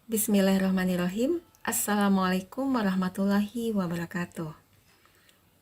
Bismillahirrahmanirrahim. Assalamualaikum warahmatullahi wabarakatuh.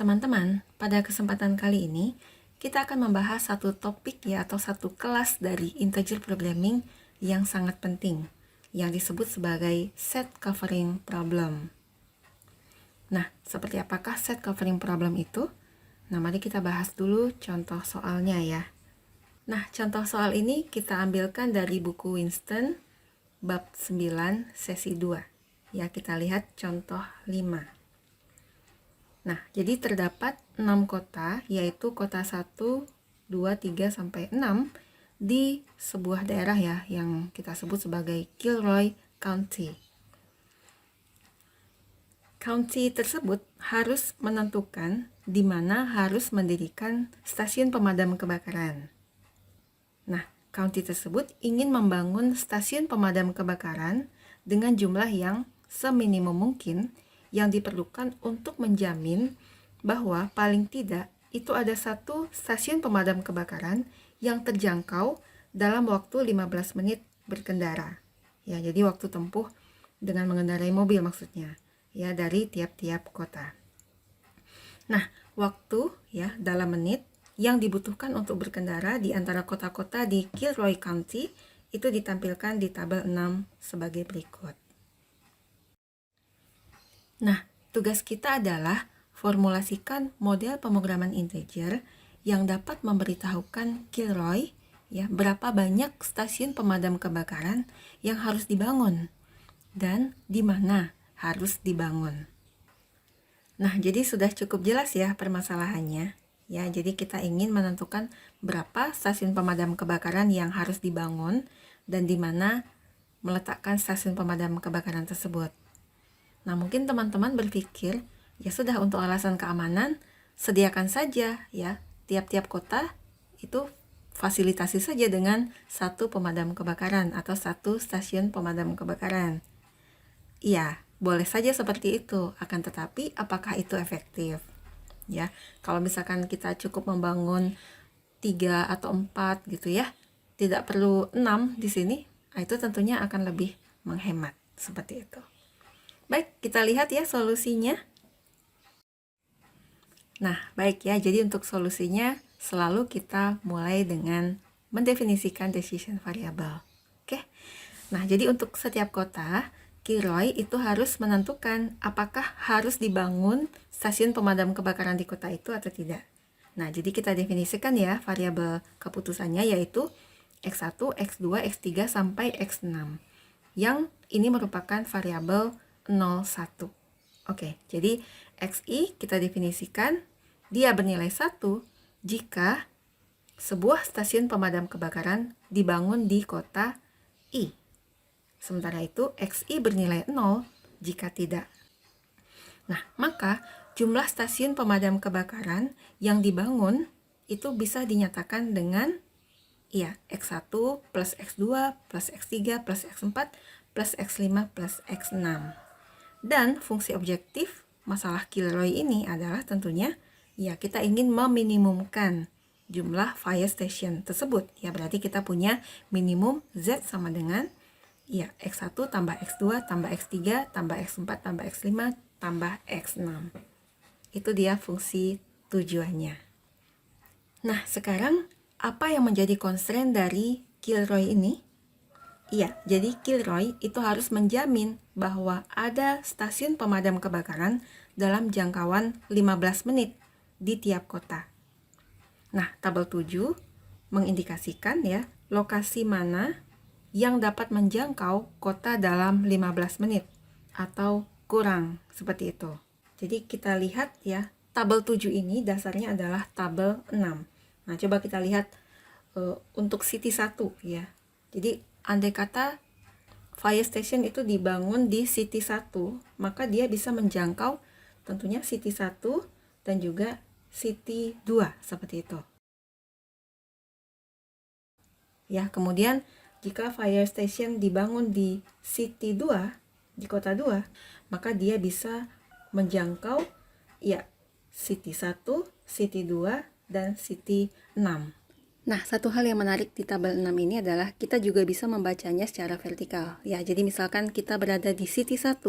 Teman-teman, pada kesempatan kali ini kita akan membahas satu topik atau satu kelas dari integer programming yang sangat penting yang disebut sebagai set covering problem. Nah, seperti apakah set covering problem itu? Nah, mari kita bahas dulu contoh soalnya ya. Nah, contoh soal ini kita ambilkan dari buku Winston bab 9 sesi 2. Ya, kita lihat contoh 5. Nah, jadi terdapat 6 kota, yaitu kota 1, 2, 3, sampai 6 di sebuah daerah ya, yang kita sebut sebagai Kilroy County. County tersebut harus menentukan di mana harus mendirikan stasiun pemadam kebakaran. Nah, county tersebut ingin membangun stasiun pemadam kebakaran dengan jumlah yang seminimum mungkin yang diperlukan untuk menjamin bahwa paling tidak itu ada satu stasiun pemadam kebakaran yang terjangkau dalam waktu 15 menit berkendara. Ya, jadi waktu tempuh dengan mengendarai mobil maksudnya, ya, dari tiap-tiap kota. Nah, waktu ya dalam menit yang dibutuhkan untuk berkendara di antara kota-kota di Kilroy County itu ditampilkan di tabel 6 sebagai berikut. Nah, tugas kita adalah formulasikan model pemrograman integer yang dapat memberitahukan Kilroy ya berapa banyak stasiun pemadam kebakaran yang harus dibangun dan di mana harus dibangun. Nah, jadi sudah cukup jelas ya permasalahannya. Ya, jadi kita ingin menentukan berapa stasiun pemadam kebakaran yang harus dibangun dan di mana meletakkan stasiun pemadam kebakaran tersebut. Nah, mungkin teman-teman berpikir, ya sudah untuk alasan keamanan, sediakan saja ya tiap-tiap kota itu fasilitasi saja dengan satu pemadam kebakaran atau satu stasiun pemadam kebakaran. Iya, boleh saja seperti itu, akan tetapi apakah itu efektif? Ya, kalau misalkan kita cukup membangun 3 atau 4 gitu ya, tidak perlu 6 di sini, itu tentunya akan lebih menghemat seperti itu. Baik, kita lihat ya solusinya. Nah, baik ya, jadi untuk solusinya selalu kita mulai dengan mendefinisikan decision variable. Oke. Nah, jadi untuk setiap kota Kilroy itu harus menentukan apakah harus dibangun stasiun pemadam kebakaran di kota itu atau tidak. Nah, jadi kita definisikan ya variabel keputusannya yaitu X1, X2, X3 sampai X6. Yang ini merupakan variabel 0, 1. Oke, jadi XI kita definisikan dia bernilai 1 jika sebuah stasiun pemadam kebakaran dibangun di kota I. Sementara itu, XI bernilai 0 jika tidak. Nah, maka jumlah stasiun pemadam kebakaran yang dibangun itu bisa dinyatakan dengan ya X1 plus X2 plus X3 plus X4 plus X5 plus X6. Dan fungsi objektif masalah Kilroy ini adalah tentunya ya kita ingin meminimumkan jumlah fire station tersebut. Ya berarti kita punya minimum Z sama dengan ya, X1 tambah X2 tambah X3 tambah X4 tambah X5 tambah X6. Itu dia fungsi tujuannya. Nah, sekarang apa yang menjadi constraint dari Kilroy ini? Iya, jadi Kilroy itu harus menjamin bahwa ada stasiun pemadam kebakaran dalam jangkauan 15 menit di tiap kota. Nah, tabel 7 mengindikasikan ya lokasi mana yang dapat menjangkau kota dalam 15 menit atau kurang seperti itu. Jadi kita lihat ya, tabel 7 ini dasarnya adalah tabel 6. Nah, coba kita lihat untuk city 1 ya. Jadi andai kata fire station itu dibangun di city 1, maka dia bisa menjangkau tentunya city 1 dan juga city 2 seperti itu. Ya, kemudian jika fire station dibangun di city 2, di kota 2, maka dia bisa menjangkau ya city 1, city 2, dan city 6. Nah, satu hal yang menarik di tabel 6 ini adalah kita juga bisa membacanya secara vertikal. Ya, jadi misalkan kita berada di City 1,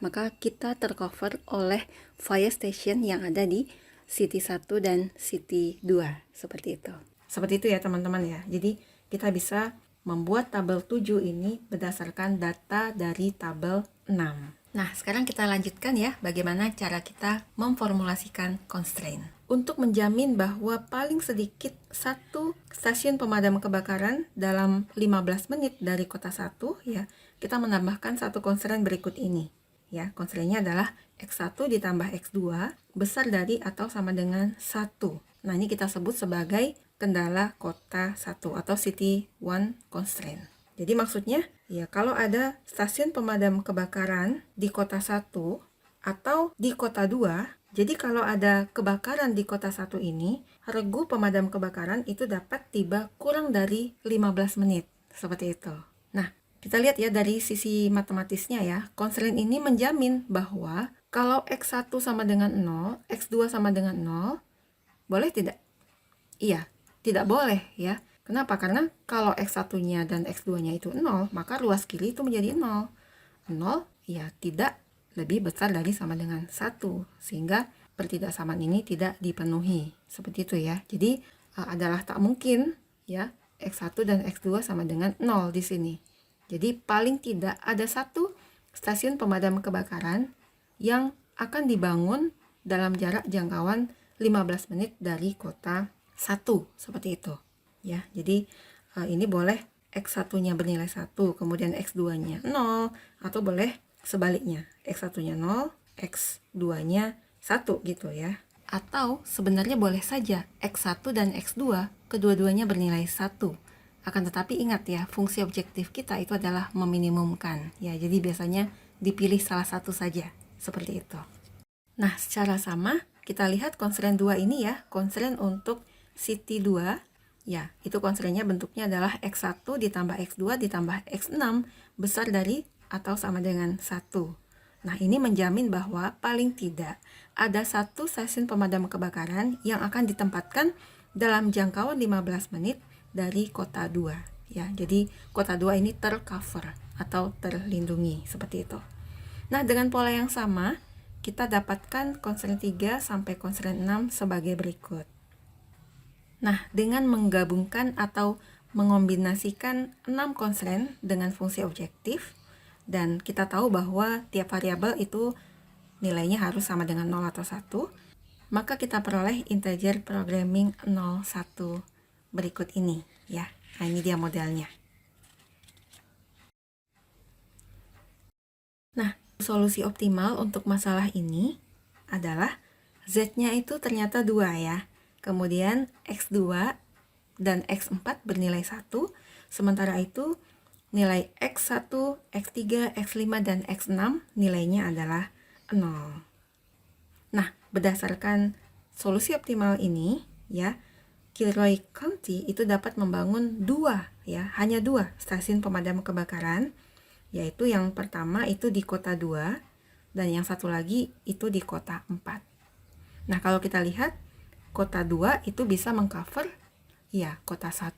maka kita tercover oleh fire station yang ada di City 1 dan City 2. Seperti itu. Seperti itu ya teman-teman ya. Jadi kita bisa membuat tabel 7 ini berdasarkan data dari tabel 6. Nah, sekarang kita lanjutkan ya bagaimana cara kita memformulasikan constraint. Untuk menjamin bahwa paling sedikit satu stasiun pemadam kebakaran dalam 15 menit dari kota 1 ya, kita menambahkan satu constraint berikut ini. Ya, constraint-nya adalah X1 ditambah X2 besar dari atau sama dengan 1. Nah, ini kita sebut sebagai kendala kota 1 atau City 1 constraint. Jadi maksudnya, ya kalau ada stasiun pemadam kebakaran di kota 1 atau di kota 2, jadi kalau ada kebakaran di kota 1 ini, regu pemadam kebakaran itu dapat tiba kurang dari 15 menit. Seperti itu. Nah, kita lihat ya dari sisi matematisnya ya, constraint ini menjamin bahwa kalau X1 sama dengan 0, X2 sama dengan 0, boleh tidak? Iya, tidak boleh ya. Kenapa? Karena kalau X1-nya dan X2-nya itu 0, maka ruas kiri itu menjadi 0. 0 ya tidak lebih besar dari sama dengan 1, sehingga pertidaksamaan ini tidak dipenuhi. Seperti itu ya. Jadi adalah tak mungkin ya X1 dan X2 sama dengan 0 di sini. Jadi paling tidak ada satu stasiun pemadam kebakaran yang akan dibangun dalam jarak jangkauan 15 menit dari kota 1, seperti itu. Ya, jadi ini boleh X1-nya bernilai 1, kemudian X2-nya 0, atau boleh sebaliknya, X1-nya 0, X2-nya 1 gitu ya. Atau sebenarnya boleh saja X1 dan X2 kedua-duanya bernilai 1. Akan tetapi ingat ya, fungsi objektif kita itu adalah meminimumkan. Ya, jadi biasanya dipilih salah satu saja, seperti itu. Nah, secara sama kita lihat constraint 2 ini ya, constraint untuk City 2. Ya, itu constraint-nya bentuknya adalah X1 ditambah X2 ditambah X6 besar dari atau sama dengan 1. Nah, ini menjamin bahwa paling tidak ada satu stasiun pemadam kebakaran yang akan ditempatkan dalam jangkauan 15 menit dari kota 2. Ya, jadi kota 2 ini tercover atau terlindungi seperti itu. Nah, dengan pola yang sama, kita dapatkan constraint 3 sampai constraint 6 sebagai berikut. Nah, dengan menggabungkan atau mengombinasikan 6 constraint dengan fungsi objektif, dan kita tahu bahwa tiap variabel itu nilainya harus sama dengan 0 atau 1, maka kita peroleh integer programming 0, 1 berikut ini ya. Nah, ini dia modelnya. Nah, solusi optimal untuk masalah ini adalah Z-nya itu ternyata 2 ya. Kemudian X2 dan X4 bernilai 1, sementara itu nilai X1, X3, X5, dan X6 nilainya adalah 0. Nah, berdasarkan solusi optimal ini, ya, Kilroy County itu dapat membangun hanya dua stasiun pemadam kebakaran, yaitu yang pertama itu di kota 2, dan yang satu lagi itu di kota 4. Nah, kalau kita lihat, kota 2 itu bisa mengcover ya kota 1,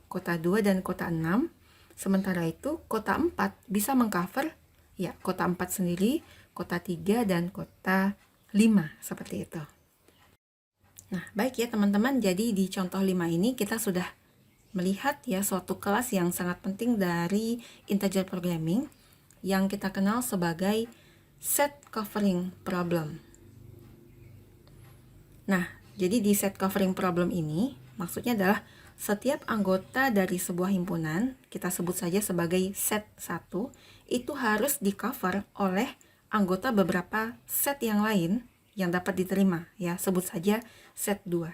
kota 2, dan kota 6. Sementara itu kota 4 bisa mengcover ya kota 4 sendiri, kota 3, dan kota 5 seperti itu. Nah, baik ya teman-teman, jadi di contoh 5 ini kita sudah melihat ya suatu kelas yang sangat penting dari integer programming yang kita kenal sebagai set covering problem. Nah, jadi di set covering problem ini maksudnya adalah setiap anggota dari sebuah himpunan, kita sebut saja sebagai set 1, itu harus di cover oleh anggota beberapa set yang lain yang dapat diterima, ya, sebut saja set 2.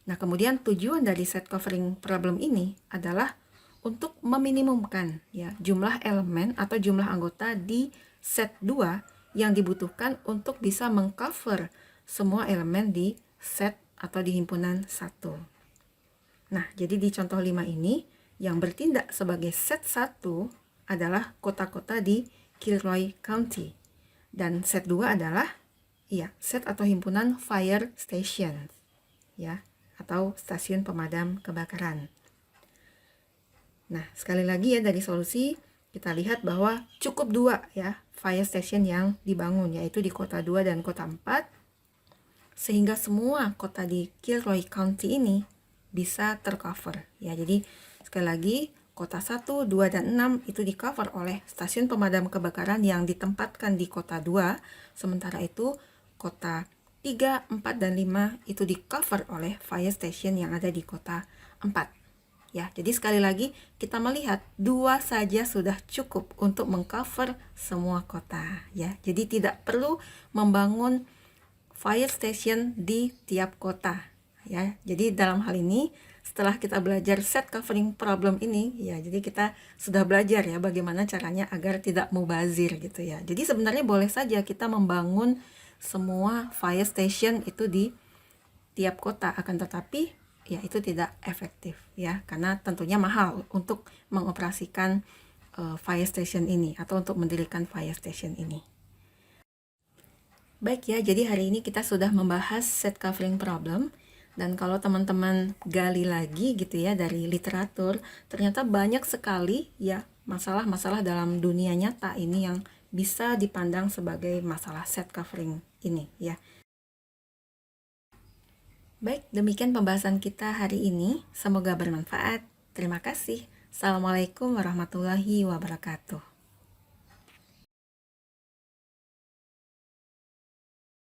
Nah, kemudian tujuan dari set covering problem ini adalah untuk meminimumkan ya jumlah elemen atau jumlah anggota di set 2 yang dibutuhkan untuk bisa mengcover semua elemen di set atau di himpunan 1. Nah, jadi di contoh 5 ini yang bertindak sebagai set 1 adalah kota-kota di Kilroy County. Dan set 2 adalah set atau himpunan fire station. Ya, atau stasiun pemadam kebakaran. Nah, sekali lagi ya dari solusi kita lihat bahwa cukup 2 ya fire station yang dibangun, yaitu di kota 2 dan kota 4, sehingga semua kota di Kilroy County ini bisa tercover ya. Jadi sekali lagi kota 1, 2, dan 6 itu di cover oleh stasiun pemadam kebakaran yang ditempatkan di kota 2, sementara itu kota 3, 4, dan 5 itu di cover oleh fire station yang ada di kota 4. Ya, jadi sekali lagi kita melihat 2 saja sudah cukup untuk mengcover semua kota ya. Jadi tidak perlu membangun fire station di tiap kota ya. Jadi dalam hal ini setelah kita belajar set covering problem ini ya, jadi kita sudah belajar ya bagaimana caranya agar tidak mubazir gitu ya. Jadi sebenarnya boleh saja kita membangun semua fire station itu di tiap kota, akan tetapi ya itu tidak efektif ya, karena tentunya mahal untuk mengoperasikan fire station ini atau untuk mendirikan fire station ini. Baik ya, jadi hari ini kita sudah membahas set covering problem, dan kalau teman-teman gali lagi gitu ya dari literatur, ternyata banyak sekali ya masalah-masalah dalam dunia nyata ini yang bisa dipandang sebagai masalah set covering ini ya. Baik, demikian pembahasan kita hari ini. Semoga bermanfaat. Terima kasih. Assalamualaikum warahmatullahi wabarakatuh.